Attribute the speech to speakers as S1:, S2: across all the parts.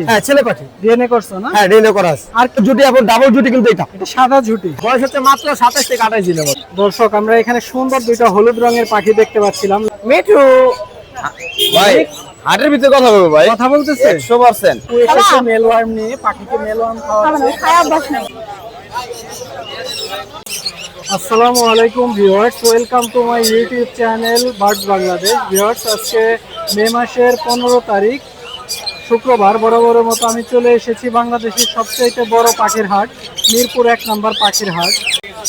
S1: হ্যাঁ ছেলে পাখি
S2: ডিএনএ করছো না?
S1: হ্যাঁ ডিএনএ করা আছে। আর জুটি এবং ডাবল জুটি কিন্তু এটা
S2: সাদা ঝুটি।
S1: বয়স হচ্ছে মাত্র 27 থেকে 28 দিনের মতো।
S2: দর্শক আমরা এখানে সুন্দর দুইটা হলুদ রঙের পাখি দেখতে পাচ্ছিলাম।
S1: মিঠু ভাই হাটের ভিতরে কথা বলবো ভাই,
S2: কথা বলতেছে
S1: 100%।
S2: ও এসেছে মেলওয়ার্ম নিয়ে, পাখিকে মেলওয়ার্ম খাওয়াচ্ছে। আসসালামু আলাইকুম viewers, welcome to my YouTube channel birds Bangladesh. Viewers, আজকে মে মাসের 15 তারিখ শুক্রবার, বড় মতো আমি চলে এসেছি বাংলাদেশের সবচেয়ে বড় পাখির হাট, মিরপুর 1 নম্বর পাখির হাট।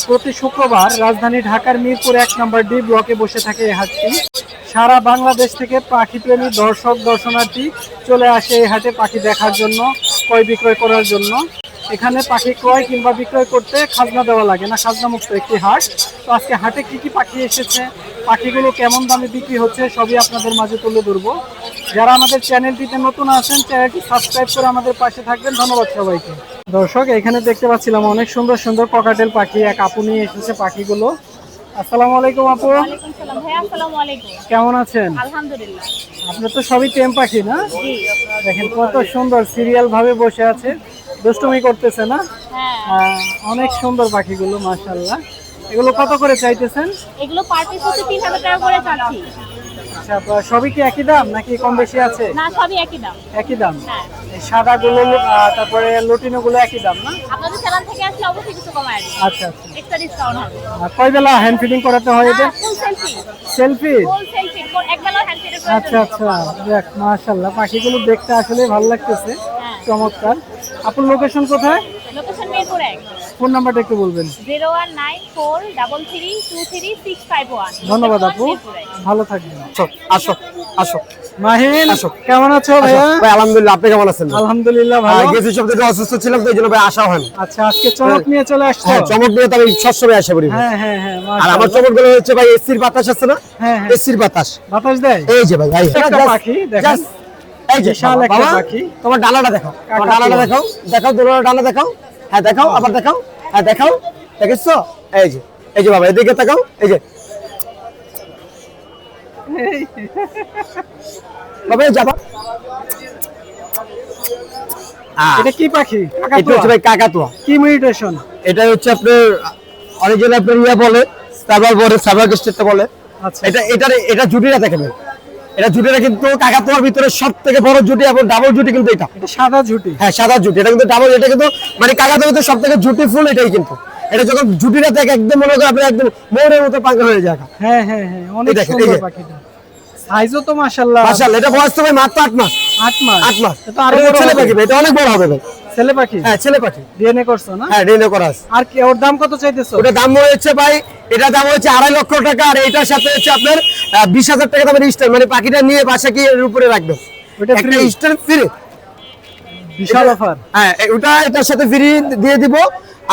S2: প্রতি শুক্রবার রাজধানী ঢাকার মিরপুর 1 নম্বর ডি ব্লকে বসে থাকে এই হাটটি। সারা বাংলাদেশ থেকে পাখিপ্রেমী দর্শক দর্শনার্থী চলে আসে এই হাটে পাখি দেখার জন্য, ক্রয় বিক্রয় করার জন্য। এখানে পাখি ক্রয় কিংবা বিক্রয় করতে খাজনা দেওয়া লাগে না, খাজনা মুক্ত একটি হাট। তো আজকে হাটে কি পাখি এসেছে, পাখিগুলো কেমন দামে বিক্রি হচ্ছে, সবই আপনাদের মাঝে তুলে ধরবো। যারা আমাদের চ্যানেলটিতে নতুন আছেন, চ্যানেলটি সাবস্ক্রাইব করে আমাদের পাশে থাকবেন। ধন্যবাদ সবাইকে। দর্শক, এখানে দেখতে পাচ্ছিলাম অনেক সুন্দর সুন্দর ককাটেল পাখি, এক আপু নিয়ে এসেছে পাখিগুলো। আসসালামু আলাইকুম আপু।
S3: ওয়ালাইকুম সালাম ভাইয়া, আসসালামু আলাইকুম।
S2: কেমন আছেন?
S3: আলহামদুলিল্লাহ।
S2: আপনার তো সবই টেম পাখি না?
S3: জি।
S2: দেখেন কত সুন্দর সিরিয়াল ভাবে বসে আছে, দুষ্টুমি করতেছে না?
S3: হ্যাঁ।
S2: অনেক সুন্দর পাখিগুলো, মাশাআল্লাহ। এগুলো কত করে চাইতেছেন?
S3: এগুলো পার পিস হচ্ছে 3000 টাকা করে চাচ্ছি।
S2: আচ্ছা, সবই কি একই দাম নাকি কম বেশি আছে?
S3: না, সবই একই দাম।
S2: একই দাম।
S3: হ্যাঁ।
S2: এই সাদাগুলো তারপরে লটিনো গুলো একই দাম না?
S3: আপনাদের চ্যানেল থেকে আসলে অবশ্যই কিছু কমায় দিই।
S2: আচ্ছা আচ্ছা।
S3: এক্সট্রা ডিসকাউন্ট হবে।
S2: কয় বেলা হ্যান্ড ফিডিং করাতে হয় এদের?
S3: ফুল সেলফি।
S2: সেলফি?
S3: ফুল সেলফি। এক বেলা হ্যান্ড ফিডের প্রয়োজন
S2: আচ্ছা আচ্ছা, দেখ মাশাআল্লাহ, পাখিগুলো দেখতে আসলে ভালো লাগতেছে,
S3: হ্যাঁ।
S2: চমৎকার। আপনার লোকেশন কোথায়?
S3: লোকেশন মিরপুর 1।
S2: ফোন নাম্বারটা একটু বলবেন।
S3: 01943336551।
S2: ধন্যবাদ আপু, ভালো থাকবেন।
S1: আসো আসো
S2: মাহিন,
S1: আসো।
S2: কেমন আছো ভাইয়া?
S1: ভাই আলহামদুলিল্লাহ, আপনি কেমন আছেন?
S2: আলহামদুলিল্লাহ ভালো।
S1: গেছি সপ্তাহে অসুস্থ ছিলাম, তো এই জন্য ভাই আসা হয় না।
S2: আচ্ছা, আজকে চমক নিয়ে চলে আসছো?
S1: হ্যাঁ, চমক নিয়ে তো আমি সবসময় আসা করি।
S2: হ্যাঁ হ্যাঁ হ্যাঁ,
S1: আর আমার চমক গুলো হচ্ছে ভাই এসির বাতাস আছে না?
S2: হ্যাঁ হ্যাঁ,
S1: এসির বাতাস
S2: বাতাস দেয়।
S1: এই যে ভাই,
S2: একটা পাখি দেখেন,
S1: এই যে
S2: বিশাল একটা
S1: বাবা,
S2: পাখি।
S1: তোমার ডানাটা দেখাও, তোমার
S2: কাকাতুয়া।
S1: ডানাটা দেখাও, দেখাও দুটোর ডানা দেখাও। হ্যাঁ দেখাও, আবার দেখাও, হ্যাঁ দেখাও, দেখেছো? এই যে বাবা, এদিকে তাকাও, এই যে বাবা, এই যাবা।
S2: এটা কি পাখি?
S1: এটা হচ্ছে ভাই কাকাতুয়া।
S2: কি মিউটেশন?
S1: এটা হচ্ছে আপনার অরিজিনাল আপনার ইয়া বলে, সাবার বলে, সাবার স্টেটটা বলে।
S2: আচ্ছা,
S1: এটা জুটিটা দেখেন, এটা জুটিটা কিন্তু কাকাতুয়ার ভিতরে সবথেকে বড় জুটি এবং ডাবল জুটি কিন্তু এটা।
S2: এটা সাদা ঝুটি।
S1: হ্যাঁ সাদা জুটি, এটা কিন্তু ডাবল, এটা কিন্তু মানে কাকাতুয়ার ভিতরে সবথেকে জুটি ফুল এটাই কিন্তু। এটা যখন জুটিটা দেখে একদম মনে করেন আপনি একদম ময়ূরের মতো পাঙ্গা হয়ে যায়।
S2: হ্যাঁ হ্যাঁ হ্যাঁ, অনেক
S1: দেখেন, এই
S2: সুন্দর
S1: যে।
S2: পাখিটা। সাইজও তো মাশাআল্লাহ।
S1: মাশাআল্লাহ, এটা বয়স তো ভাই মাত্র 8 মাস।
S2: 8 মাস।
S1: 8 মাস।
S2: এটা আরো
S1: এটা
S2: বড়
S1: ছেলে
S2: হবে।
S1: পাখি ভাই, এটা অনেক বড় হবে ভাই।
S2: ছেলে পাখি?
S1: হ্যাঁ ছেলে পাখি।
S2: ডিএনএ করছো না?
S1: হ্যাঁ ডিএনএ করা আছে।
S2: আর কি ওর দাম কত চাইতেছো?
S1: ওটা দাম হচ্ছে ভাই, এটা দাম হচ্ছে 2.5 লক্ষ টাকা। আর এটার সাথে হচ্ছে আপনার 20,000 টাকা দামের স্টার, মানে পাখিটা নিয়ে বাসা কি এর উপরে রাখবেন,
S2: ওটা
S1: একটা
S2: ফ্রি?
S1: স্টার ফ্রি,
S2: বিশাল অফার।
S1: হ্যাঁ ওটা এটার সাথে ফ্রি দিয়ে দিব।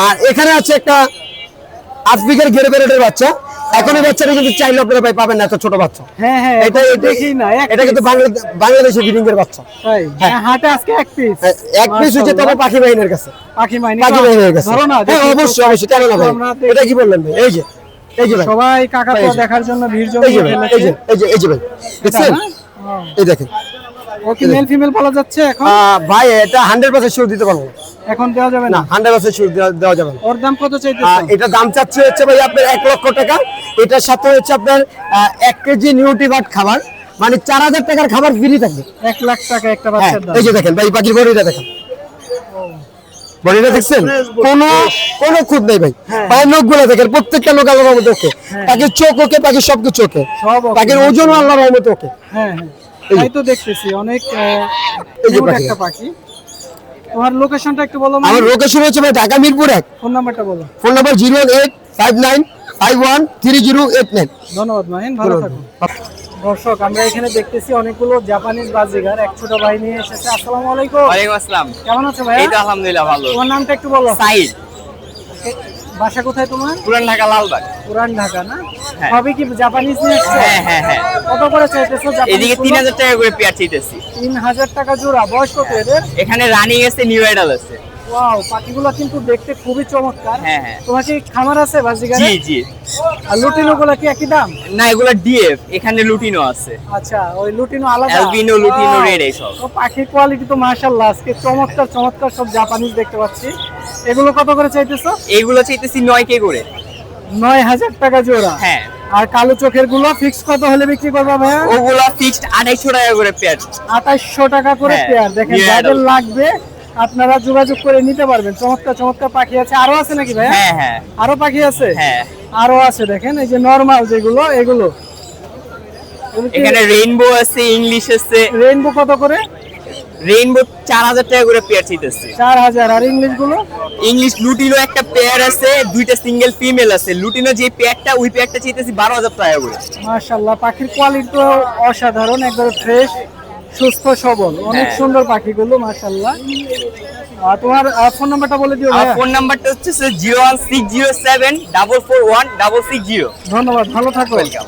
S1: আর এখানে আছে একটা আফ্রিকার গেরে বেরেটের বাচ্চা। এখন এই বাচ্চাটা কিন্তু 4 লক্ষ টাকা ভাই পাবেন না, এত ছোট বাচ্চা।
S2: হ্যাঁ হ্যাঁ,
S1: এটা
S2: দেখি না,
S1: এটা কিন্তু বাংলাদেশের ব্রিডিং এর বাচ্চা।
S2: তাই?
S1: হ্যাঁ।
S2: হাটে আজকে এক পিস।
S1: এক পিস হচ্ছে তবে পাখি বাহিনীর কাছে,
S2: পাখি মাইনি।
S1: পাখি বাহিনীর কাছে।
S2: ধরো না,
S1: হ্যাঁ
S2: দেখি।
S1: অবশ্যই অবশ্যই, কেন না ভাই,
S2: আমরা দেখি।
S1: এটা কি বললেন ভাই? এই যে ভাই,
S2: সবাই কাকাতুয়া
S1: এই যে।
S2: দেখার জন্য ভিড়
S1: এই
S2: জমিয়ে
S1: যে ভাই,
S2: ফেলেছে।
S1: এই যে ভাই, দেখছেন? এই দেখেন।
S2: ও কি মেল ফিমেল বলা যাচ্ছে এখন?
S1: ভাই এটা 100% শিওর দিতে পারবো না।
S2: এখন দেওয়া যাবে
S1: না
S2: না?
S1: 100% শিওর দেওয়া যাবে না।
S2: ওর দাম কত চাইতেছো?
S1: এটা দাম চাচ্ছে হচ্ছে ভাই আপনার 1 লক্ষ টাকা। এটার সাথে হচ্ছে আপনার 1 কেজি নিউট্রিবাট খাবার, মানে 4000 টাকার খাবার ফ্রি থাকবে।
S2: 1 লাখ টাকা একটা
S1: হ্যাঁ,
S2: বাচ্চার দাম।
S1: এই যে দেখেন ভাই, পাখির বডিটা দেখেন, বডিটা দেখছেন? কোনো খুঁত নেই ভাই।
S2: হ্যাঁ।
S1: পায়ের নখগুলো দেখেন, প্রত্যেকটা নখ আল্লাহর রহমতে ওকে।
S2: হ্যাঁ।
S1: পাখির চোখ ওকে, পাখির সবকিছু ওকে,
S2: সব ওকে।
S1: পাখির ওজন আল্লাহর রহমতে ওকে।
S2: হ্যাঁ হ্যাঁ,
S1: এই যে।
S2: তাই তো দেখতেছি অনেক
S1: এই যে
S2: cute
S1: পাখি।
S2: একটা পাখি। তোমার লোকেশনটা একটু বলো।
S1: আমার লোকেশন হচ্ছে ভাই ঢাকা মিরপুর 1।
S2: ফোন নাম্বারটা বলো।
S1: Phone number 08595513089।
S2: ধন্যবাদ মাহিন, ভালো থাকুন। দর্শক, আমরা এখানে দেখতেছি অনেকগুলো জাপানিজ বাজিগার, এক ছোট ভাই নিয়ে এসেছে। আসসালামু আলাইকুম।
S4: ওয়ালাইকুম আসসালাম।
S2: কেমন আছো ভাই?
S4: এই তো আলহামদুলিল্লাহ ভালো।
S2: তোমার নামটা একটু বলো।
S4: সাইদ,
S2: বাসা কোথায় তোমার?
S4: পুরান ঢাকা লালবাগ।
S2: পুরান ঢাকা না?
S4: হ্যাঁ।
S2: সবই কি জাপানিজ নিয়ে এসেছো?
S4: হ্যাঁ হ্যাঁ হ্যাঁ।
S2: কত করে চাইতেছো জাপানিজ?
S4: এদিকে 3000 টাকা করে পেয়ার চাইতেছি।
S2: 3000 টাকা জোড়া। বয়স কত এদের?
S4: এখানে রানিং আছে, নিউ আইডাল আছে।
S2: ওয়াও, পাখিগুলো কিন্তু দেখতে খুবই চমৎকার।
S4: হ্যাঁ, হ্যাঁ।
S2: তোমার কি খামার আছে বাজিগারে?
S4: জি জি।
S2: আর লুটিনো গুলো কি একই দাম?
S4: না, এগুলা ডিএফ, এখানে লুটিনো আছে।
S2: আচ্ছা, ওই লুটিনো আলাদা।
S4: Albino, lutino,
S2: Wow!
S4: রেড এইসব।
S2: তো পাখির কোয়ালিটি তো মাশাআল্লাহ, আজকে চমৎকার চমৎকার সব জাপানিজ দেখতে পাচ্ছি। এগুলো কত করে চাইতেছো?
S4: এইগুলো চাইতেছি 9K করে।
S2: 9000 টাকা জোড়া।
S4: হ্যাঁ।
S2: আর কালো চোখের গুলো ফিক্স কত হলে বিক্রি করবা ভাইয়া?
S4: ওগুলা ফিক্সড 2800 টাকা করে পেয়ার।
S2: 2800 টাকা করে
S4: হ্যাঁ,
S2: পেয়ার। দেখেন
S4: new
S2: যাদের
S4: adult।
S2: লাগবে আপনারা যোগাযোগ করে নিতে পারবেন। চমৎকার চমৎকার পাখি আছে। আরো আছে নাকি ভাইয়া?
S4: হ্যাঁ হ্যাঁ
S2: আরো পাখি আছে?
S4: হ্যাঁ।
S2: আরো আছে, দেখেন এই যে নরমাল যেগুলো, এগুলো
S4: এখানে রেইনবো আছে, ইংলিশ আছে।
S2: রেইনবো কত করে?
S4: রেইনবো 4000 টাকা করে পেয়ার চাইতেছে।
S2: 4000। আর ইংলিশ গুলো?
S4: ইংলিশ লুটিনো একটা পেয়ার আছে, দুইটা সিঙ্গেল ফিমেল আছে। লুটিনো যে পেয়ারটা, ওই পেয়ারটা চাইতেছি 12000 টাকা করে।
S2: মাশাআল্লাহ, পাখির কোয়ালিটি তো অসাধারণ, একবারে ফ্রেশ, সুস্থ সবল, অনেক
S4: হ্যাঁ।
S2: সুন্দর পাখিগুলো মাশাআল্লাহ। আর তোমার ফোন নাম্বারটা বলে দিও
S4: আমার
S2: ভাইয়া।
S4: ফোন নাম্বারটা হচ্ছে 01607441660।
S2: ধন্যবাদ, ভালো থাকো।
S4: ওয়েলকাম।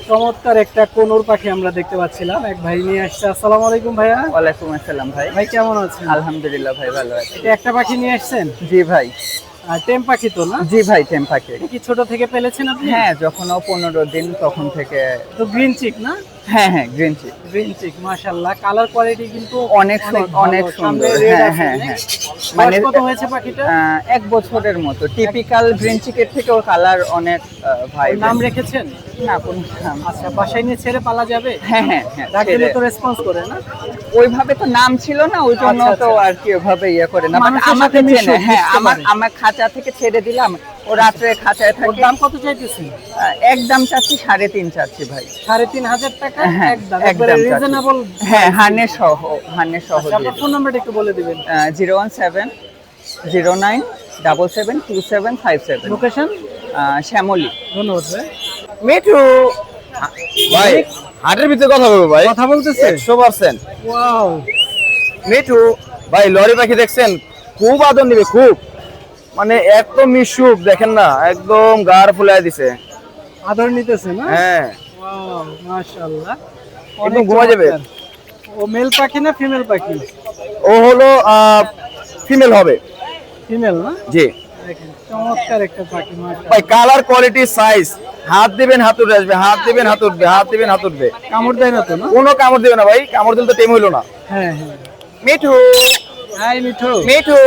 S2: চমৎকার একটা কোনোর পাখি আমরা দেখতে পাচ্ছিলাম, এক ভাই নিয়ে আসছে। আসসালামু আলাইকুম ভাইয়া।
S4: ওয়ালাইকুম আসসালাম ভাই।
S2: ভাই কেমন আছেন?
S4: আলহামদুলিল্লাহ ভাই, ভালো আছি।
S2: এটা একটা পাখি নিয়ে আসছেন?
S4: জি ভাই।
S2: আর টেম পাখি তো না?
S4: জি ভাই, টেম্পাকে।
S2: এটা কি ছোট থেকে পেলেছেন আপনি?
S4: হ্যাঁ, যখন ও 15 দিন তখন থেকে।
S2: তো গ্রিন চিক না?
S4: হ্যাঁ হ্যাঁ, গ্রিন চিক।
S2: গ্রিন চিক মাশাআল্লাহ, কালার কোয়ালিটি কিন্তু
S4: অনেক অনেক
S2: ভালো।
S4: সুন্দর।
S2: সামনে red
S4: হ্যাঁ
S2: আছে
S4: হ্যাঁ
S2: অনেক।
S4: হ্যাঁ।
S2: মানে কত হয়েছে পাখিটা?
S4: 1 বছরের মতো। টিপিক্যাল গ্রিন চিকের থেকেও কালার অনেক ভাই।
S2: ওর নাম রেখেছেন?
S4: না, কোন নাম।
S2: আচ্ছা, বাসায় নিয়ে ছেড়ে পালা যাবে?
S4: হ্যাঁ হ্যাঁ হ্যাঁ,
S2: ডাক দিলে
S4: ছেড়ে-
S2: তো রেসপন্স করে না?
S4: ওইভাবে তো নাম ছিল না, ওই জন্য
S2: আচ্ছা,
S4: তো
S2: আচ্ছা।
S4: আর কি ওইভাবে ইয়ে করে না। বাট
S2: মানুষের
S4: আমাকে
S2: সাথে
S4: চেনে।
S2: মিশুক,
S4: হ্যাঁ,
S2: বুঝতে পারে।
S4: আমার খাঁচা থেকে ছেড়ে দিলাম, ও রাত্রে খাঁচায়
S2: ওর
S4: থাকে।
S2: দাম কত চাইতেছি?
S4: একদম চাচ্ছি 3.5 চাচ্ছি ভাই।
S2: 3500 টাকা
S4: হ্যাঁ,
S2: একদম,
S4: একদম
S2: একবারে
S4: চাচ্ছি।
S2: রিজনেবল।
S4: হ্যাঁ, হার্নে সহ, হার্নে সহ
S2: আচ্ছা, আপনার ফোন নাম্বারটা একটু বলে দিবেন।
S4: 01709772757।
S2: লোকেশন?
S4: শ্যামলী।
S2: ধন্যবাদ ভাই।
S4: মিঠু
S1: ভাই হাটের ভিতরে কথা বলবো ভাই।
S2: কথা বলতেছে?
S1: 100%।
S2: ওয়াও,
S1: মিঠু ভাই, লরি পাখি দেখছেন? খুব আদর নিবে, খুব মানে এত মিশুক, দেখেন না, একদম গাড় ফুলাই দিছে।
S2: আদর নিতেছে না?
S1: হ্যাঁ,
S2: ওয়াও, মাশাআল্লাহ,
S1: একদম ঘুমা যাবে।
S2: ও মেল পাখি না ফিমেল পাখি?
S1: ও হলো ফিমেল হবে।
S2: ফিমেল না?
S1: জি
S2: দেখেন চমৎকার একটা পাখি মাশাআল্লাহ।
S1: ভাই, কালার, কোয়ালিটি, সাইজ, হাত দিবেন হাত উঠে আসবে, হাত দিবেন হাত উঠবে, হাত দিবেন হাত উঠবে।
S2: কামড় দেয় না তো না?
S1: কোনো কামড় দিবে না ভাই, কামড় দিলে তো টেম হইলো না।
S2: হ্যাঁ হ্যাঁ।
S4: মিঠু
S2: হাই মিঠু।
S4: মিঠু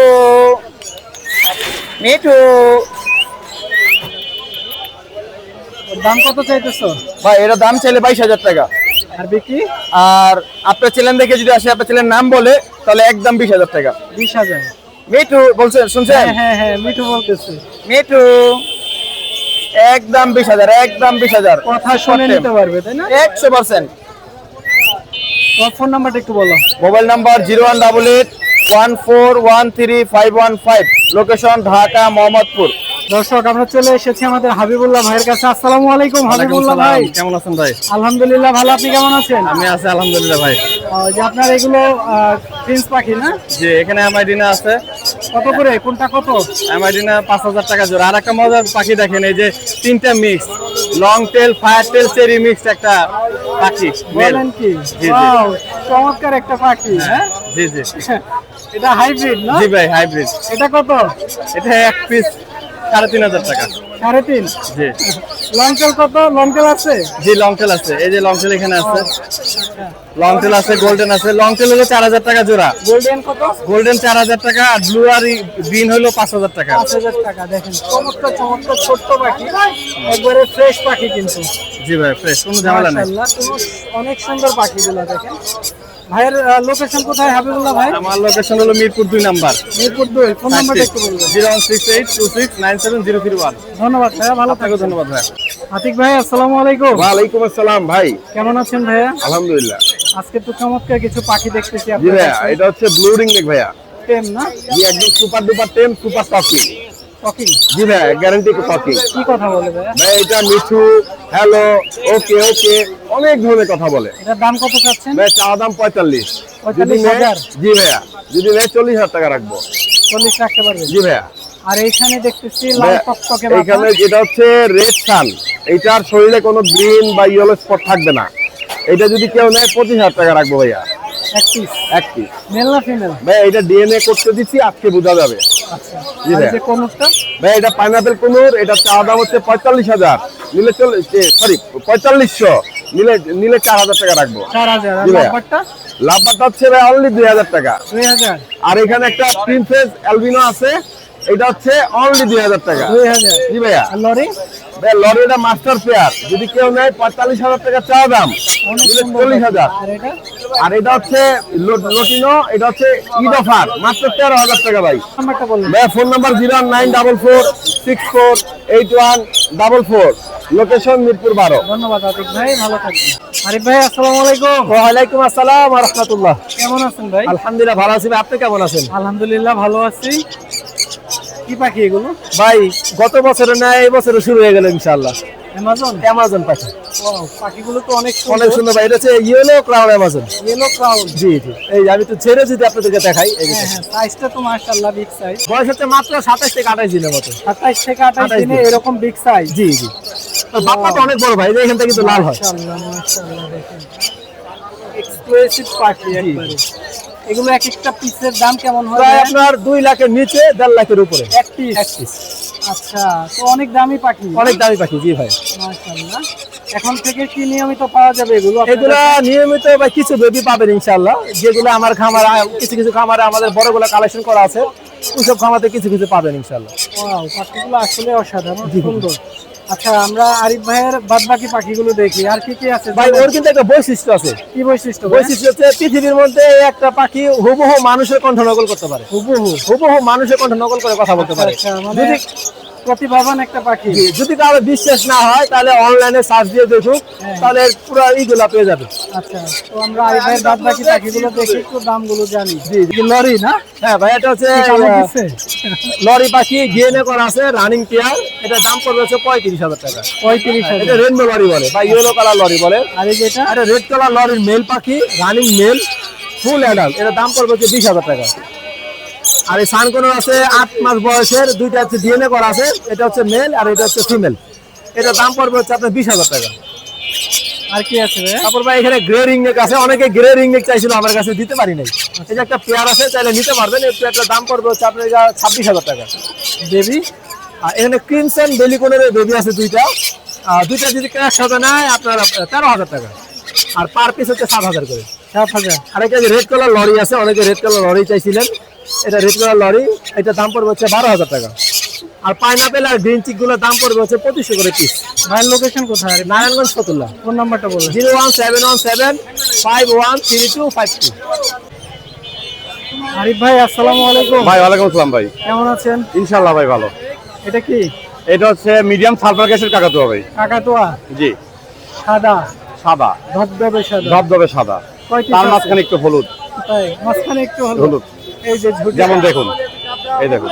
S4: মিঠু।
S2: ওর দাম কত চাইতেছো?
S1: ভাই এটা দাম চাইলে 22,000 টাকা।
S2: আর বিক্রি?
S1: আর আপনার চ্যানেল দেখে যদি আসে, আপনার চ্যানেলের নাম বলে, তাহলে একদম 20,000 টাকা।
S2: 20,000।
S1: মিঠু বলছেন, শুনছেন?
S2: হ্যাঁ হ্যাঁ হ্যাঁ, মিঠু বলতেছে।
S4: মিঠু
S1: একদম 20,000, একদম 20,000।
S2: কথা শুনে নিতে পারবে তাই না?
S1: 100%।
S2: তোমার ফোন নাম্বারটা একটু বলো।
S1: Mobile number 01881413515। Location Dhaka, Mohammadpur.
S2: দর্শক, আমরা চলে এসেছি আমাদের হাবিবুল্লাহ ভাইয়ের কাছে। আসসালামু আলাইকুম হাবিবুল্লাহ ভাই।
S1: কেমন আছেন ভাই?
S2: আলহামদুলিল্লাহ ভালো, আপনি কেমন আছেন?
S1: আমি আছি আলহামদুলিল্লাহ ভাই।
S2: যে আপনার এগুলো প্রিন্স পাখি না?
S1: যে এখানে আমাইডিনা আছে,
S2: কত করে, কোনটা কত?
S1: আমাইডিনা 5,000 টাকা জোড়া। আর একটা মজার পাখি দেখেন, এই যে তিনটা mix, long tail, fire tail, cherry mix একটা পাখি।
S2: বলেন কি?
S1: জি।
S2: Wow, চমৎকার একটা পাখি। হ্যাঁ,
S1: জি জি
S2: এটা হাইব্রিড না?
S1: জি ভাই, হাইব্রিড।
S2: এটা কত?
S1: এটা এক পিস 3,500 টাকা।
S2: 3.5।
S1: জি
S2: লংটেল কত? লংটেল আছে?
S1: জি, লং টেল আছে, এই যে লং টেল এখানে আছে, লং টেল আছে, গোল্ডেন আছে। লং টেল হলো 4,000 টাকা জোড়া,
S2: গোল্ডেন কত?
S1: গোল্ডেন 4,000 টাকা, আর ব্লু আর গ্রিন হলো 5,000 টাকা।
S2: 5,000 টাকা। দেখেন চমৎকার চমৎকার ছোট্ট পাখি, একবারে ফ্রেশ পাখি কিন্তু।
S1: জি ভাই, ফ্রেশ, কোনো ঝামেলা নেই।
S2: মাশাআল্লাহ, অনেক সুন্দর পাখিগুলো দেখেন। ভাইয়ের লোকেশন কোথায় হাবিবুল্লাহ ভাই?
S1: আমার লোকেশন হলো মিরপুর 2 নাম্বার।
S2: মিরপুর 2। ফোন নাম্বারটা একটু বলবেন।
S1: 01682697031।
S2: ধন্যবাদ ভাইয়া, ভালো
S1: আপনাকে
S2: থাকবেন।
S1: ধন্যবাদ ভাই।
S2: আতিক ভাই আসসালামু আলাইকুম।
S1: ওয়ালাইকুম আসসালাম ভাই,
S2: কেমন আছেন ভাইয়া?
S1: আলহামদুলিল্লাহ।
S2: আজকে তো চমৎকার কিছু পাখি দেখতেছি
S1: জি
S2: আপনার
S1: ভাইয়া,
S2: কাছে।
S1: এটা হচ্ছে ব্লু রিং নেক ভাইয়া।
S2: টেম না?
S1: জি, একদম সুপার ডুপার টেম, সুপার টকিং।
S2: টকিং?
S1: জি ভাইয়া, গ্যারান্টি টকিং।
S2: কি কথা বলে ভাইয়া?
S1: ভাই এটা মিঠু, হ্যালো, ওকে ওকে, অনেক ধরনের কথা বলে।
S2: এটার দাম কত চাচ্ছেন?
S1: ভাই চাওয়া দাম 45। যদি নেয়,
S2: 45,000?
S1: জি ভাইয়া, যদি নেয় 40,000 টাকা রাখবো।
S2: 40 রাখতে পারবেন?
S1: জি ভাইয়া।
S2: আর এইখানে দেখতেছি লাল
S1: ভাইয়া,
S2: টকটকে
S1: এইখানে যেটা হচ্ছে রেড সান, এইটার শরীরে কোনো গ্রিন বা ইয়েলো স্পট থাকবে না। এটা যদি কেউ নেয় 25,000 টাকা রাখবো ভাইয়া।
S2: এক পিস
S5: এক পিস।
S2: মেল না ফিমেল?
S5: ভাই এটা ডিএনএ করতে দিচ্ছি, আজকে বোঝা যাবে।
S2: আচ্ছা
S5: জি
S2: আর
S5: ভাই।
S2: যে কোনটা?
S5: ভাই এটা পাইনাপেল কুনুর, এটা চা দাম হচ্ছে 45,000, নিলে 4500, নিলে 4000 টাকা রাখবো।
S2: 4000 আর
S5: জি ভাইয়া।
S2: লাভবারটা?
S5: লাভবারটা হচ্ছে ভাই অনলি 2000 টাকা।
S2: 2000
S5: আর এখানে একটা প্রিন্সেস অ্যালবিনো আছে, এটা হচ্ছে অনলি 2000 টাকা।
S2: 2000
S5: জি ভাইয়া।
S2: আর লরি?
S5: ভাই লরিটা মাস্টার পেয়ার, যদি কেউ নেয় 45,000 টাকা চা দাম,
S2: অনেক
S5: নিলে
S2: সুন্দর
S5: 40,000।
S2: আর এটা?
S5: আর এটা হচ্ছে লটিনো, এটা হচ্ছে ঈদ অফার, মাত্র 13,000 টাকা ভাই।
S2: নাম্বারটা বলুন।
S5: ভাই ফোন নাম্বার 09446448444, লোকেশন মিরপুর 12।
S2: ধন্যবাদ আতিক ভাই, ভালো থাকবেন। আরিফ ভাই আসসালামু আলাইকুম।
S5: ওয়ালাইকুম আসসালাম ওয়া রাহমাতুল্লাহ।
S2: কেমন আছেন ভাই?
S5: আলহামদুলিল্লাহ ভালো আছি ভাই, আপনি কেমন আছেন?
S2: আলহামদুলিল্লাহ ভালো আছি। কি পাখি এগুলো?
S5: ভাই গত বছরে না এই বছরে শুরু হয়ে গেল ইনশাআল্লাহ।
S2: অ্যামাজন?
S5: অ্যামাজন পাখি,
S2: ওয়াও, পাখিগুলো তো অনেক
S5: অনেক সুন্দর ভাই। এটা হচ্ছে yellow crown Amazon.
S2: Yellow crown.
S5: জি জি, এই যে আমি তো ছেড়ে যদি আপনাদেরকে দেখাই, এই যে
S2: হ্যাঁ হ্যাঁ, সাইজটা তো মাশাআল্লাহ বিগ সাইজ।
S5: বয়স হচ্ছে মাত্র 27 থেকে 28 দিনের মতো।
S2: 27 থেকে 28
S5: 28
S2: দিনে
S5: দিন।
S2: এরকম বিগ সাইজ।
S5: জি জি, তো বাপ্পা তো অনেক বড় ভাই, এই যে এখান থেকে কিন্তু লাল হয়।
S2: মাশাআল্লাহ মাশাআল্লাহ, দেখেন এক্সক্লুসিভ পাখি একবারে। এগুলো এক একটা পিসের দাম কেমন হয়?
S5: প্রায় আপনার 2 লাখের নিচে 1.5 লাখের উপরে
S2: এক পিস।
S5: এক পিস।
S2: আচ্ছা, তো অনেক দামি পাখি।
S5: অনেক দামি পাখি। জি ভাই,
S2: মাশাআল্লাহ। এখন থেকে কি নিয়মিত পাওয়া যাবে এগুলো?
S5: এগুলা নিয়মিত বা কিছু বেবি পাবেন ইনশাআল্লাহ, যেগুলো আমার খামার, কিছু কিছু খামারে আমাদের বড়গুলো কালেকশন করা আছে, ওইসব খামারে কিছু কিছু পাবেন ইনশাআল্লাহ।
S2: ওয়াও, পাখিগুলো আসলে অসাধারণ সুন্দর। আচ্ছা, আমরা আরিফ ভাইয়ের বাদবাকি পাখিগুলো দেখি, আর কি কি আছে
S5: ভাই ওর কিন্তু একটা বৈশিষ্ট্য আছে।
S2: কি বৈশিষ্ট্য?
S5: বৈশিষ্ট্য হচ্ছে পৃথিবীর মধ্যে এই একটা পাখি হুবহু মানুষের কণ্ঠ নকল করতে পারে। হুবহু মানুষের কণ্ঠ নকল করে কথা বলতে পারে।
S2: আচ্ছা, মানে প্রতিভাবান একটা পাখি।
S5: যদি কারো বিশ্বাস না হয় তাহলে অনলাইনে সার্চ দিয়ে দেখুক, তাহলে পুরো এইগুলা পেয়ে যাবে।
S2: আচ্ছা, তো আমরা আরিফ ভাইয়ের বাদবাকি পাখিগুলো দেখি, একটু দামগুলো জানি।
S5: জি
S2: লরি না?
S5: হ্যাঁ ভাই, এটা হচ্ছে
S2: কালো দিচ্ছে?
S5: লরি পাখি, ডিএনএ করা আছে, রানিং পেয়ার। এটা দাম পড়বে হচ্ছে 35,000 টাকা।
S2: 35,000।
S5: এটা রেনবো লরি বলে বা ইয়েলো কালার লরি বলে।
S2: আর এই যেটা?
S5: এটা রেড কালার লরির মেল পাখি, রানিং মেল, ফুল অ্যাডাল্ট। এটা দাম পড়বে হচ্ছে 20,000 টাকা। আর এই সানকোন আছে 8 মাস বয়সের, দুইটা হচ্ছে ডিএনএ করা আছে, এটা হচ্ছে মেল আর এটা হচ্ছে ফিমেল। এটা দাম পড়বে হচ্ছে আপনার 20,000 টাকা।
S2: আর কি আছে ভাই?
S5: তারপর ভাই এখানে গ্রে রিং নেক আছে, অনেকে গ্রে রিং নেক চাইছিল, আমার কাছে দিতে পারি নাই। এই যে একটা পেয়ার আছে, চাইলে নিতে পারবেন। এই পেয়ারটার দাম পড়বে হচ্ছে আপনার 26,000 টাকা।
S2: বেবি?
S5: আর এখানে ক্রিমসন বেলিকনের বেবি আছে দুইটা, দুইটা যদি ক্যাশ সাথে নেয় আপনার 13,000 টাকা, আর পার পিস হচ্ছে 7,000 করে।
S2: 7,000।
S5: আর একটা রেড কালার লরি আছে, অনেকে রেড কালার লরি চাইছিলেন, এটা রেড কালার লরি, এটা দাম পড়বে হচ্ছে 12,000 টাকা। আর পাইনাপেল আর গ্রিন চিক গুলোর দাম পড়বে হচ্ছে 2500 করে পিস।
S2: ভাইয়ের লোকেশন কোথায়?
S5: নারায়ণগঞ্জ ফতুল্লা।
S2: ফোন নাম্বারটা বলুন।
S5: 01717513252।
S2: আরিফ ভাই আসসালামু আলাইকুম।
S6: ভাই ওয়ালাইকুম আসসালাম ভাই,
S2: কেমন আছেন?
S6: ইনশাআল্লাহ ভাই ভালো।
S2: এটা কি?
S6: এটা হচ্ছে মিডিয়াম সালফার গ্যাসের কাকাতুয়া ভাই।
S2: কাকাতুয়া?
S6: জি,
S2: সাদা,
S6: সাদা,
S2: ধবধবে সাদা।
S6: ধবধবে সাদা,
S2: কয় piece
S6: তার
S2: আছে?
S6: মাঝখানে একটু হলুদ।
S2: তাই মাঝখানে একটু
S6: হলুদ।
S2: এই যে ঝুটি,
S6: যেমন দেখুন, এই দেখুন,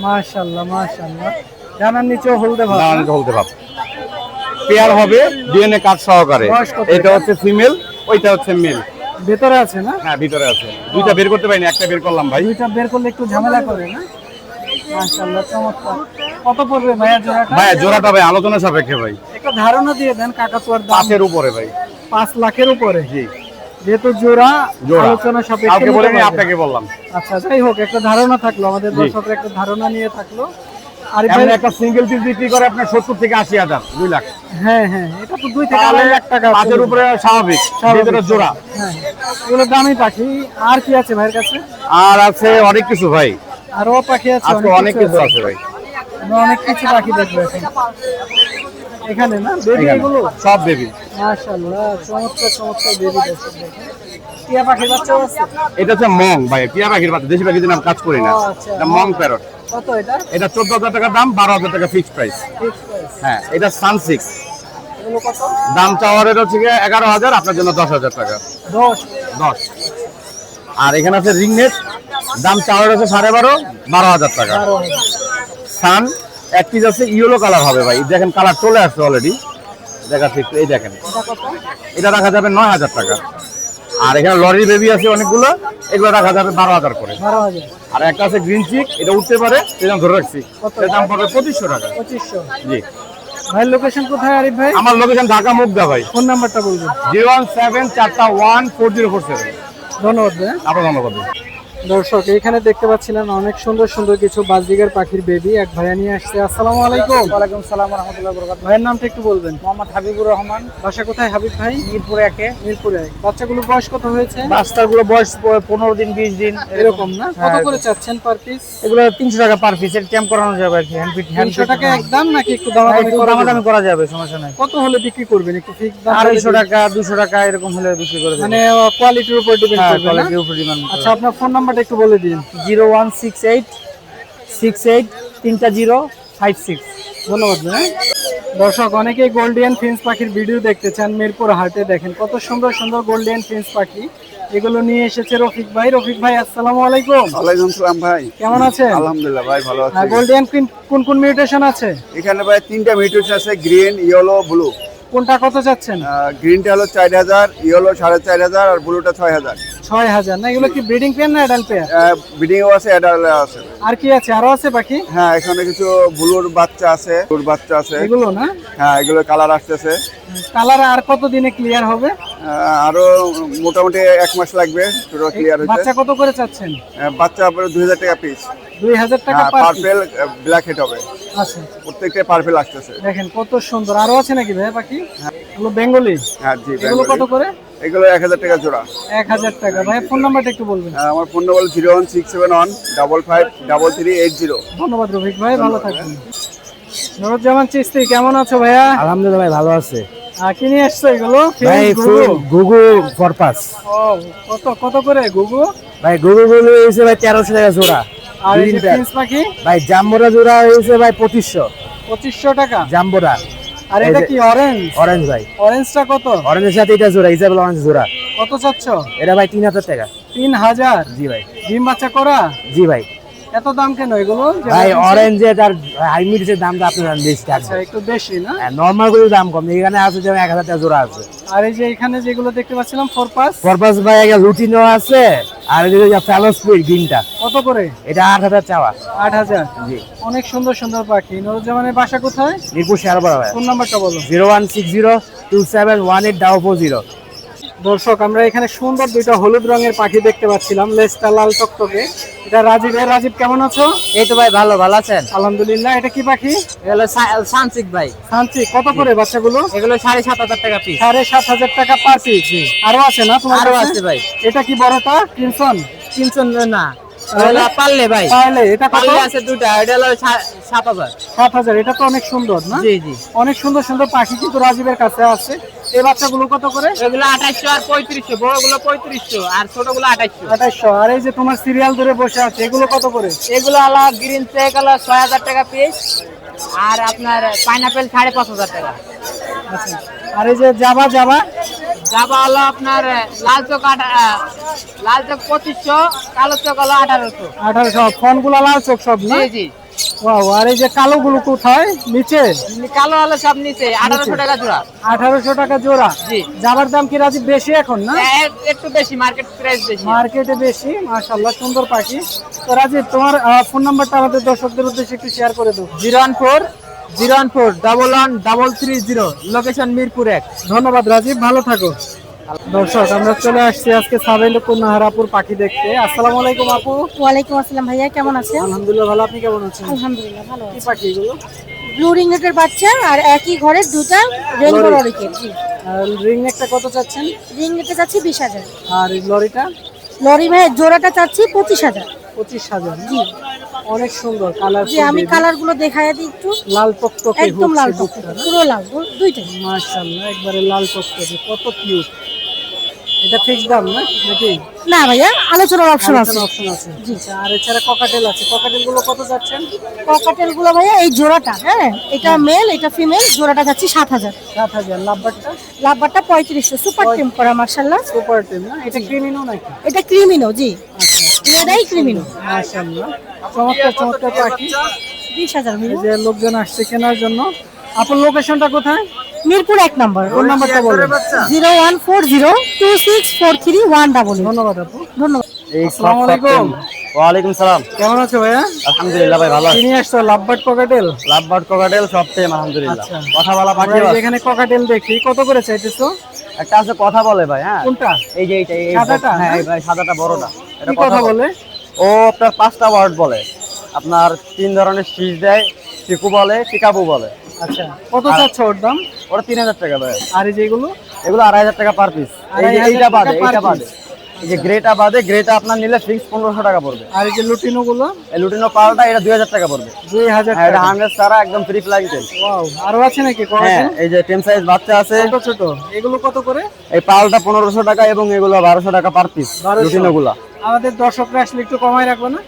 S2: মাশাআল্লাহ মাশাআল্লাহ। ডানার নিচে হলদে ভাব।
S6: দাঁড়ানো হলদে ভাব। পেয়ার হবে ডিএনএ কার্ড সহকারে।
S2: বয়স কত
S6: এটা হচ্ছে ফিমেল, ওইটা হচ্ছে মেল।
S2: ভেতরে আছে না?
S6: হ্যাঁ ভিতরে আছে, দুইটা বের করতে পারিনি, একটা বের করলাম ভাই।
S2: দুইটা বের করলে একটু ঝামেলা করে না? মাশাআল্লাহ, চমৎকার। কত পড়বে ভাইয়া জোড়াটা?
S6: ভাই জোড়াটা ভাই আলোচনা সাপেক্ষে ভাই,
S2: একটা ধারণা দিয়ে দেন কাকাতুয়ার দাম।
S6: 5 এর উপরে ভাই।
S2: 5 লাখের উপরে?
S6: জি,
S2: যেহেতু জোড়া,
S6: জোড়া
S2: আলোচনা সাপেক্ষে
S6: কাউকে
S2: নিতে
S6: বলিনি,
S2: পারবেন।
S6: আপনাকে বললাম।
S2: আচ্ছা, যাই হোক, একটা ধারণা থাকলো, আমাদের
S6: জি।
S2: দর্শকরা একটা ধারণা নিয়ে থাকলো। আরিফ
S6: এমন
S2: ভাই,
S6: একটা সিঙ্গেল পিস বিক্রি করে আপনার 70 থেকে 80,000, 2 লাখ।
S2: হ্যাঁ হ্যাঁ, এটা তো 2 থেকে
S6: তাহলে
S2: 2.5 লাখ টাকা।
S6: 5 এর উপরে স্বাভাবিক, ভিতরে জোড়া।
S2: হ্যাঁ, এগুলো দামি পাখি। আর কি আছে ভাইয়ের কাছে?
S6: আর আছে অনেক কিছু ভাই,
S2: আরো পাখি আছে?
S6: আজকে অনেক কিছু আছে ভাই।
S2: আমরা অনেক কিছু পাখি দেখবো এখন। এখানে না বেবি
S6: এখানে
S2: এগুলো?
S6: সব বেবি।
S2: মাশাআল্লাহ, চমৎকার চমৎকার বেবি দেখছেন, দেখেন। টিয়া পাখির বাচ্চাও আছে?
S6: এটা হচ্ছে মং ভাই, টিয়া পাখির বাচ্চা, দেশি পাখির জন্য আমি কাজ করি না।
S2: ও, আচ্ছা।
S6: এটা মং প্যারট।
S2: কত এটা?
S6: এটা 14,000 টাকা দাম, 12,000 টাকা ফিক্সড প্রাইস।
S2: Fix price.
S6: হ্যাঁ, এটা সান 6,
S2: এগুলো কত?
S6: দাম চাওয়ার এটা হচ্ছে 11,000, আপনার জন্য 10,000 টাকা।
S2: 10।
S6: 10। আর এখানে আছে রিংনেট, দাম চাওয়ার হচ্ছে 12,500, 12,000 টাকা।
S2: 12,000।
S6: সান এক পিস আছে, ইয়েলো কালার হবে ভাই, দেখেন কালার চলে আসছে অলরেডি, দেখাচ্ছি একটু, এই দেখেন,
S2: এটা কত?
S6: এটা রাখা যাবে 9,000 টাকা। আর এখানে লরির বেবি আছে অনেকগুলো, এগুলো রাখা যাবে 12,000 করে।
S2: 12,000।
S6: আর একটা আছে গ্রিন চিক, এটা উঠতে পারে, সেটা ধরে রাখছি, এর দাম পড়বে 2500 টাকা।
S2: 2500।
S6: জি।
S2: ভাই লোকেশন কোথায় আরিফ ভাই?
S6: আমার লোকেশন ঢাকা মুগদা ভাই।
S2: ফোন নাম্বারটা বলবেন।
S6: 017414047।
S2: ধন্যবাদ ভাই।
S6: আপনার ধন্যবাদ।
S2: দর্শক এখানে দেখতে পাচ্ছিলেন অনেক সুন্দর সুন্দর কিছু বাজরিগার পাখির বেবি এক ভাইয়া নিয়ে আসছে। আসসালামু আলাইকুম।
S7: ওয়ালাইকুম সালাম ওয়া রাহমাতুল্লাহি ওয়া বারাকাতুহু।
S2: ভাইয়ের নামটা একটু বলবেন।
S7: মোহাম্মদ হাবিবুর রহমান,
S2: বাসা কোথায় হাবিব ভাই?
S7: মিরপুর 1-এ।
S2: মিরপুরে। বাচ্চাগুলোর বয়স কত হয়েছে?
S7: বাচ্চাগুলো বয়স 15 দিন 20 দিন
S2: এরকম না? কত
S7: হ্যাঁ,
S2: করে চাচ্ছেন পার পিস?
S7: এগুলো 300 টাকা পার পিস। এর ট্যাম্প করানো যাবে আর কি, হ্যান্ড ফিট
S2: 300 টাকা একদম নাকি একটু দামাদামি করা যাবে?
S7: দামাদামি করা যাবে, সমস্যা নাই।
S2: কত হলে বিক্রি করবেন একটু ফিক্স দাম?
S7: 250 টাকা 200 টাকা এরকম হলে বিক্রি করে দেব।
S2: মানে কোয়ালিটির উপর ডিপেন্ড
S7: হ্যাঁ,
S2: করবে না?
S7: কোয়ালিটির উপর ডিমান্ড।
S2: আচ্ছা আপনার ফোন নাম্বারটা একটু বলে দিন।
S7: 016868356।
S2: ধন্যবাদ ভাই। দর্শক অনেকেই গোল্ডিয়ান ফিন্স পাখির ভিডিও দেখতে চান, মিরপুর হাটে দেখেন কত সুন্দর সুন্দর গোল্ডিয়ান ফিন্স পাখি, এগুলো নিয়ে এসেছে রফিক ভাই। রফিক ভাই আসসালামু আলাইকুম।
S8: ওয়ালাইকুম সালাম ভাই,
S2: কেমন আছেন?
S8: আলহামদুলিল্লাহ ভাই ভালো আছি।
S2: গোল্ডিয়ান কোন কোন মিউটেশন আছে?
S8: এখানে ভাই 3টা মিউটেশন আছে, গ্রিন, ইয়েলো, ব্লু।
S2: কোনটা কত চাচ্ছেন?
S8: গ্রিনটা হলো 4000, ইয়েলো 4500 আর ব্লুটা 6000।
S2: 6000 না? এগুলো কি ব্রিডিং পেয়ার না অ্যাডাল্ট পেয়ার?
S8: ব্রিডিংও আছে, অ্যাডাল্ট আছে।
S2: আর কি আছে? আরো আছে পাখি?
S8: হ্যাঁ এখানে কিছু ব্লুর বাচ্চা আছে, ব্লুর বাচ্চা আছে।
S2: এগুলো না?
S8: হ্যাঁ এগুলো কালার আসতেছে।
S2: কালার আর কত দিনে ক্লিয়ার হবে?
S8: আরো মোটামুটি 1 মাস লাগবে পুরো ক্লিয়ার হতে।
S2: বাচ্চা কত করে চাচ্ছেন?
S8: বাচ্চা আপনার 2000 টাকা পিস।
S2: 2000 টাকা per piece?
S8: Purple black head হবে,
S2: আচ্ছা
S8: প্রত্যেকটা পার্পেল আসতেছে।
S2: দেখেন কত সুন্দর। আরো আছে নাকি ভাই পাখি? এগুলো বেঙ্গলি?
S8: হ্যাঁ জি।
S2: এগুলো কত করে?
S8: এগুলো 1000 টাকা জোড়া।
S2: 1000 টাকা। ভাই ফোন নাম্বারটা একটু বলবেন।
S8: আমার ফোন নাম্বার 01671553380।
S2: ধন্যবাদ রফিক ভাই, ভালো থাকবেন। নুরুজ্জামান চিস্তি কেমন আছো ভাইয়া?
S5: আলহামদুলিল্লাহ ভাই ভালো আছে
S2: কি নিয়ে আসছো এগুলো?
S5: ভাই।
S2: গুগু?
S5: গুগু পারপাস
S2: ও কত কত করে গুগু?
S5: ভাই, গুগু গুলো হয়েছে ভাই 1300 টাকা জোড়া।
S2: আর এই যে ফিন্স পাখি?
S5: ভাই জাম্বোরা জোড়া হয়েছে ভাই
S2: 2500 টাকা।
S5: জাম্বোরা।
S2: আর এটা কি অরেঞ্জ?
S5: অরেঞ্জ ভাই।
S2: অরেঞ্জটা কত?
S5: অরেঞ্জের সাথে এটা জোড়া, ইজাবেল অরেঞ্জ জোড়া।
S2: কত চাচ্ছ?
S5: এটা ভাই 3000 টাকা।
S2: 3000?
S5: জি ভাই।
S2: ডিম বাচ্চা করা?
S5: জি ভাই।
S2: এত দাম কেন এগুলো?
S5: ভাই অরেঞ্জের আর হাইমিডের দামটা আপনার বেশি
S2: আচ্ছা
S5: থাকবে।
S2: একটু বেশি না?
S5: নরমাল গুলোর দাম কম, এখানে আছে যেমন 1000 টাকা জোড়া আছে।
S2: আর এই যে এখানে যেগুলো দেখতে পাচ্ছিলাম ফোরপাস?
S5: পারপাস ভাই একটা লুটিনো আছে, আর এই যে ফেলোস্পিড গ্রিনটা।
S2: কত করে?
S5: এটা 8000 চাওয়া।
S2: 8000?
S5: জি।
S2: অনেক সুন্দর সুন্দর পাখি। নুরুজ্জামানের বাসা কোথায়?
S5: মিরপুর শেয়ারপাড়া ভাই।
S2: ফোন নাম্বারটা বলো।
S5: 01602718440।
S2: দর্শক আমরা এখানে সুন্দর দুইটা হলুদ রঙের পাখি দেখতে পাচ্ছিলাম, লেজটা লাল টকটকে। এটা রাজীব। রাজীব কেমন আছো?
S7: এই তো ভাই ভালো আছেন?
S2: আলহামদুলিল্লাহ। এটা কি পাখি?
S7: এগুলো সানসিক ভাই।
S2: সানচি। কত করে বাচ্চাগুলো?
S7: এগুলো 7500 টাকা পিস।
S2: 7500 টাকা পার পিস। আরো আছে না তোমার
S7: আরো
S2: কাছে?
S7: আছে ভাই।
S2: এটা কি বড়টা ক্রিমসন?
S7: 300 না, এগুলো পারলে ভাই।
S2: তাহলে এটা কত?
S7: পারলে আছে দুটো, এটা হলো 7000।
S2: 7000। এটা তো অনেক সুন্দর না?
S7: জি জি।
S2: অনেক সুন্দর সুন্দর পাখি কিন্তু রাজীবের কাছে আছে। এই বাচ্চাগুলো কত করে?
S7: এগুলো 2800 আর 3500, বড়গুলো 3500 আর ছোটগুলো 2800।
S2: 2800। আর এই যে তোমার সিরিয়াল ধরে বসে আছে এগুলো কত করে?
S7: এগুলো হলো গ্রিন চেক হলো 6000 টাকা পিস, আর আপনার পাইনাপেল 5500 টাকা।
S2: আচ্ছা। আর এই যে জাবা
S7: জাবা হলো আপনার লাল চোখ 2500, কালো চোখ হলো 1800।
S2: 1800। ফোনগুলো লাল চোখ সব না?
S7: জি জি।
S2: ওয়াও। আর এই যে কালোগুলো কোথায়? নিচে?
S7: কালো হলো সব নিচে 1800 টাকা জোড়া।
S2: 1800 টাকা জোড়া?
S7: জি।
S2: জাবার দাম কি রাজীব বেশি এখন না?
S7: একটু বেশি, মার্কেট প্রাইস বেশি।
S2: মার্কেটে বেশি। মাশাআল্লাহ সুন্দর পাখি। তো রাজীব তোমার ফোন নাম্বারটা আমাদের দর্শকদের উদ্দেশ্যে একটু শেয়ার করে দাও।
S7: 014111130, লোকেশন মিরপুর 1।
S2: ধন্যবাদ রাজীব, ভালো থাকো। দর্শক আমরা চলে আসছি আজকে সাবেল কুন্নাহারাপুর পাখি দেখতে। আসসালামু আলাইকুম আপু।
S9: ওয়ালাইকুম আসসালাম ভাইয়া, কেমন আছেন?
S2: আলহামদুলিল্লাহ ভালো। আপনি কেমন আছেন?
S9: আলহামদুলিল্লাহ ভালো
S2: কি
S9: আছি।
S2: পাখি এগুলো?
S9: ব্লু রিংনেটের বাচ্চা আর একই ঘরের দুটা রেইনবো লরিকেট। জি।
S2: রিং নেকটা কত চাচ্ছেন?
S9: রিংনেটে চাচ্ছি 20000।
S2: আর এই লরিটা?
S9: লরি ভাই জোড়াটা চাচ্ছি 25000।
S2: 25000?
S9: জি।
S2: অনেক সুন্দর কালার।
S9: জি আমি কালার গুলো দেখায় দিই একটু।
S2: লাল টকটকে।
S9: একদম লাল টকটকে, পুরো লাল, দুইটাই।
S2: মাশাআল্লাহ একবারে লাল টকটকে, কত কিউট। এটা ফিক্স দাম না নাকি?
S9: না ভাইয়া, আলোচনার অপশন আছে।
S2: অপশন আছে। জি। আর এছাড়া ককাটেল আছে। ককাটেল গুলো কত যাচ্ছেন?
S9: ককাটেল গুলো ভাইয়া এই জোড়াটা, হ্যাঁ এটা মেল এটা ফিমেল, জোড়াটা যাচ্ছি 7000।
S2: 7000। লাভবারটা?
S9: লাভবারটা 3500, সুপার টেম করা মাশাআল্লাহ।
S2: সুপার টেম না? এটা ক্রিমিনো নাকি?
S9: এটা ক্রিমিনো। জি।
S2: আচ্ছা।
S9: এটাই ক্রিমিনো।
S2: মাশাআল্লাহ চমৎকার চমৎকার পাখি।
S9: 20000
S2: এই যে লোকজন আসছে কেনার জন্য। আপনার লোকেশনটা কোথায়?
S9: মিরপুর 1 নম্বর।
S2: ফোন নাম্বারটা বলুন।
S9: 01402643100।
S2: ধন্যবাদ আপু।
S9: ধন্যবাদ।
S2: আসসালামু আলাইকুম।
S5: ওয়ালাইকুম সালাম।
S2: কেমন আছো ভাইয়া?
S5: আলহামদুলিল্লাহ ভাই ভালো আছি।
S2: চিনি আসছো লাভবার্ড ককাটেল?
S5: লাভবার্ড ককাটেল সব সেম আলহামদুলিল্লাহ।
S2: আচ্ছা।
S5: কথা বলা পাখি
S2: আমরা এই যে এখানে ককাটেল দেখি, কত করে চাইতেছো?
S5: একটা আছে কথা বলে ভাই, হ্যাঁ
S2: কোনটা?
S5: এই যে এইটা এই
S2: সাদাটা?
S5: হ্যাঁ এই ভাই সাদাটা বড়টা, এটা
S2: কি কথা বলে?
S5: ও আপনার 5টা ওয়ার্ড বলে, আপনার 3 ধরনের শীষ দেয়, চিকু বলে, চিকাবু বলে।
S2: আচ্ছা, কত চাচ্ছ ওর দাম?
S5: ওটা 3000 টাকা ভাই।
S2: আর এই যেগুলো?
S5: এগুলো 2500 টাকা পার পিস। এই যে
S2: 2500
S5: এইটা বাদে,
S2: টাকা per
S5: এইটা বাদে, এই যে গ্রেটা বাদে, গ্রেটা আপনার নিলে ফিক্স 1500 টাকা পড়বে।
S2: আর এই যে লুটিনো গুলো?
S5: এই লুটিনো পালটা এটা 2000 টাকা পড়বে।
S2: 2000
S5: হ্যাঁ, এটা
S2: টাকা।
S5: 100 সারা একদম ফ্রি ফ্লাইং টেল।
S2: ওয়াও, আরো আছে নাকি
S5: হ্যাঁ,
S2: ককাটেল?
S5: এই যে টেম সাইজ বাচ্চা আছে,
S2: ছোট ছোট, এগুলো কত করে?
S5: এই পালটা 1500 টাকা এবং এগুলো 1200 টাকা পার পিস
S2: 1200
S5: লুটিনোগুলা।
S2: আমাদের দর্শকরা আসলে একটু কমায় রাখবো না?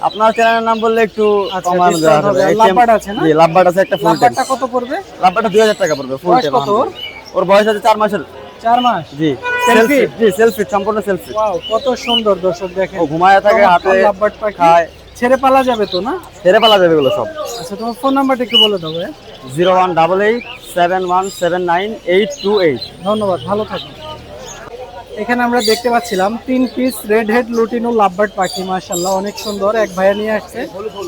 S5: আপনার চ্যানেলের নাম বললে একটু
S2: আচ্ছা,
S5: কমানো
S2: discount
S5: দেওয়া
S2: হবে।
S5: যাবে।
S2: আর লাভবার্ড আছে না?
S5: জি, লাভবার্ড আছে একটা ফুল টেম।
S2: লাভবার্ডটা কত পড়বে?
S5: লাভবার্ডটা 2000 টাকা পড়বে ফুল
S2: বয়স
S5: টেম।
S2: কত ওর?
S5: ওর বয়স আছে 4 মাসের।
S2: 4 মাস।
S5: জি,
S2: Selfie?
S5: সেলফি, জি সেলফি, সম্পূর্ণ সেলফি।
S2: ওয়াও, কত সুন্দর দর্শক দেখেন।
S5: ও ঘুমায় থাকে, হাতে
S2: লাভবার্ড পাখি
S5: খায়,
S2: ছেড়ে পালা যাবে তো না?
S5: ছেড়ে পালা যাবে এগুলো সব।
S2: আচ্ছা, তোমার ফোন নাম্বারটা একটু বলে দাও ভাই।
S5: 01887179828।
S2: ধন্যবাদ, ভালো থাকুন। এখানে আমরা দেখতে পাচ্ছিলাম 3 piece red head lutino lovebird পাখি, মাশাআল্লাহ অনেক সুন্দর। এক ভাইয়া নিয়ে আসছে।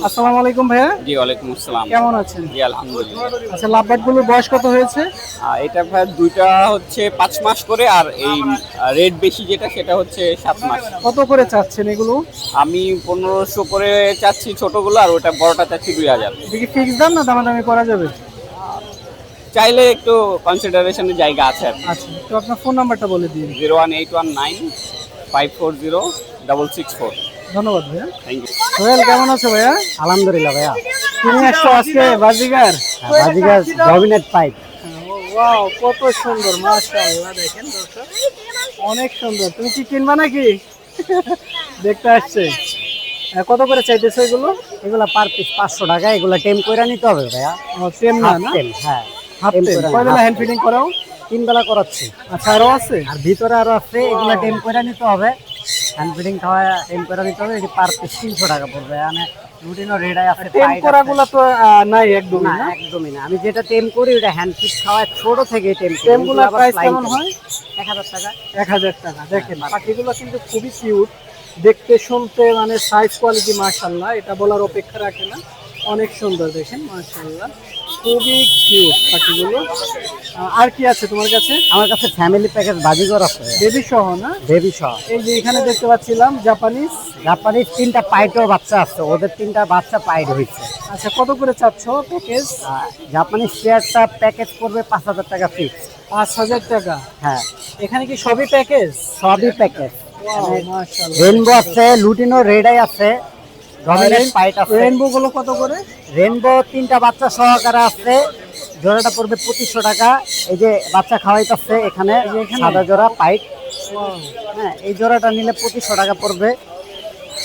S2: আসসালামু আলাইকুম ভাইয়া।
S4: জি ওয়ালাইকুম আসসালাম।
S2: কেমন আছেন?
S4: জি আলহামদুলিল্লাহ।
S2: আচ্ছা, লাভবার্ড গুলোর বয়স কত হয়েছে?
S4: এটা ভাই দুইটা হচ্ছে 5 মাস করে, আর এই রেড বেশি যেটা সেটা হচ্ছে 7 মাস।
S2: কত করে চাচ্ছেন এগুলো?
S4: আমি 1500 করে চাচ্ছি ছোটগুলো, আর ওটা বড়টা চাচ্ছি 2000।
S2: এটা কি ফিক্স দাম না দামাদামি করা যাবে?
S4: চাইলে একটু কনসিডারেশনের জায়গা আছে আর কি।
S2: আচ্ছা, তো আপনার ফোন নাম্বারটা বলে দিন।
S4: 01819540664।
S2: ধন্যবাদ ভাইয়া।
S4: Thank you.
S2: সোহেল, কেমন আছো ভাইয়া?
S5: আলহামদুলিল্লাহ ভাইয়া।
S2: তুমি আসছো আজকে Baazigar?
S5: Baazigar dominate pipe.
S2: Wow, কত সুন্দর, মাশাআল্লাহ। দেখেন দর্শক, অনেক সুন্দর। তুমি কি কিনবা নাকি? দেখতে আসছে। কত করে চাইতেছো এগুলো?
S5: এগুলা পার পিস 500 টাকা। এগুলা টেম কইরা নিতে হবে ভাইয়া।
S2: সেম না না?
S5: টেম, হ্যাঁ
S2: হাফ
S5: টেম
S2: টেম।
S5: করা,
S2: কয় বেলা
S5: half
S2: হ্যান্ড ফিডিং করাও?
S5: 3 বেলা করাচ্ছি।
S2: আচ্ছা, আরো আছে?
S5: আর ভিতরে আরো আছে, এগুলা টেম কইরা নিতে হবে। হ্যান্ড ফিডিং খাওয়া টেম কইরা নিতে হবে। এটি পার পিস 300 টাকা পড়বে। মানে লুটিনো রেডাই আছে,
S2: টেম
S5: পাইড
S2: করাগুলো তো নাই একদমই
S5: না,
S2: না।
S5: একদমই না। আমি যেটা টেম করি ওটা হ্যান্ড ফিড খাওয়া ছোট থেকে টেম করি।
S2: টেমগুলোর প্রাইস কেমন হয়?
S5: 1000 টাকা।
S2: 1000 টাকা। দেখেন পাখিগুলো কিন্তু খুবই কিউট, দেখতে শুনতে মানে সাইজ কোয়ালিটি মাশাআল্লাহ, এটা বলার অপেক্ষা রাখে না। অনেক সুন্দর দেখেন, মাশাআল্লাহ খুবই কিউট পাখিগুলো। আর কি আছে তোমার কাছে?
S5: আমার কাছে ফ্যামিলি প্যাকেজ বাজিগর আছে,
S2: বেবি সহ না?
S5: বেবি সহ।
S2: এই যে এখানে দেখতে পাচ্ছিলাম জাপানিজ।
S5: জাপানিজ 3টা পাইডও বাচ্চা আছে, ওদের 3টা বাচ্চা পাইড হয়েছে।
S2: আচ্ছা, কত করে চাচ্ছ প্যাকেজ?
S5: জাপানিজ পেয়ারটা প্যাকেজ পড়বে 5000 টাকা ফিক্স।
S2: 5000 টাকা।
S5: হ্যাঁ,
S2: এখানে কি সবই প্যাকেজ?
S5: সবই প্যাকেজ।
S2: ওয়াও, মাশাআল্লাহ।
S5: রেনবো আছে, লুটিনো রেডাই আছে, ডমিনেট পাইট আছে।
S2: রেইনবো গুলো কত করে?
S5: রেনবো 3টা বাচ্চা সহকারে আছে, জোড়াটা পড়বে 2500 টাকা। এই যে বাচ্চা খাওয়াইতেছে এখানে, সাদা জোড়া পাইট। হ্যাঁ, এই জোড়াটা নিলে 2500 টাকা পড়বে।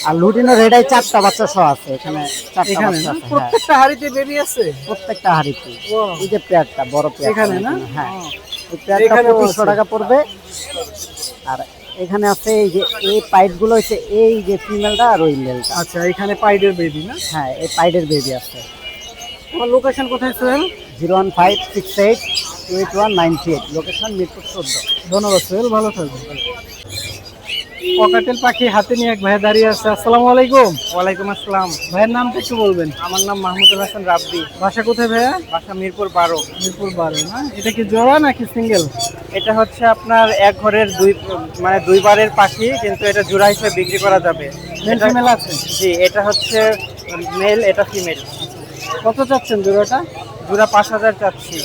S5: আর লুটিনো রেডাই 4টা বাচ্চা সহ আছে এখানে, 4টা
S2: এখানে
S5: বাচ্চা
S2: না?
S5: আছে। হ্যাঁ,
S2: প্রত্যেকটা হাড়িতে বেবি আছে?
S5: প্রত্যেকটা হাড়িতে।
S2: ওয়াও।
S5: এই যে পেয়ারটা, বড় পেয়ার
S2: এখানে না?
S5: হ্যাঁ,
S2: ও।
S5: এই পেয়ারটা
S2: এখানেও
S5: 2500
S2: আছে।
S5: টাকা পড়বে। আর এখানে আছে এই যে এই পাইপ গুলো হচ্ছে, এই যে ফিমেলটা আর ওই মেলটা।
S2: আচ্ছা, এখানে পাইডের বেবি না?
S5: হ্যাঁ, এই পাইডের বেবি আছে।
S2: তোমার লোকেশন কোথায় সোহেল?
S5: 015682198, লোকেশন মিরপুর 14।
S2: ধন্যবাদ সোহেল, ভালো থাকবেন। ককাটেল পাখি হাতে নিয়ে এক ভাইয়া দাঁড়িয়ে আছে। আসসালামু আলাইকুম।
S7: ওয়ালাইকুম আসসালাম।
S2: ভাইয়ের নামটা একটু বলবেন?
S7: আমার নাম মাহমুদুল হাসান রাব্বি,
S2: বাসা কোথায় ভাইয়া?
S7: বাসা মিরপুর 12।
S2: মিরপুর 12 না? এটা কি জোড়া নাকি সিঙ্গেল?
S7: এটা হচ্ছে আপনার এক ঘরের দুই বারের পাখি, কিন্তু এটা জোড়া হিসেবে বিক্রি করা যাবে।
S2: মেল ফিমেল আছে?
S7: জি, এটা হচ্ছে মেল, এটা ফিমেল।
S2: কত চাচ্ছেন জোড়াটা?
S7: জোড়া 5000 চাচ্ছি।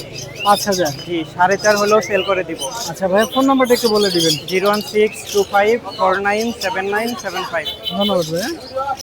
S2: 5000।
S7: জি, 4.5 হলেও সেল করে দিব।
S2: আচ্ছা ভাইয়া, ফোন নাম্বারটা একটু বলে দিবেন।
S7: 01625497975।
S2: ধন্যবাদ ভাইয়া।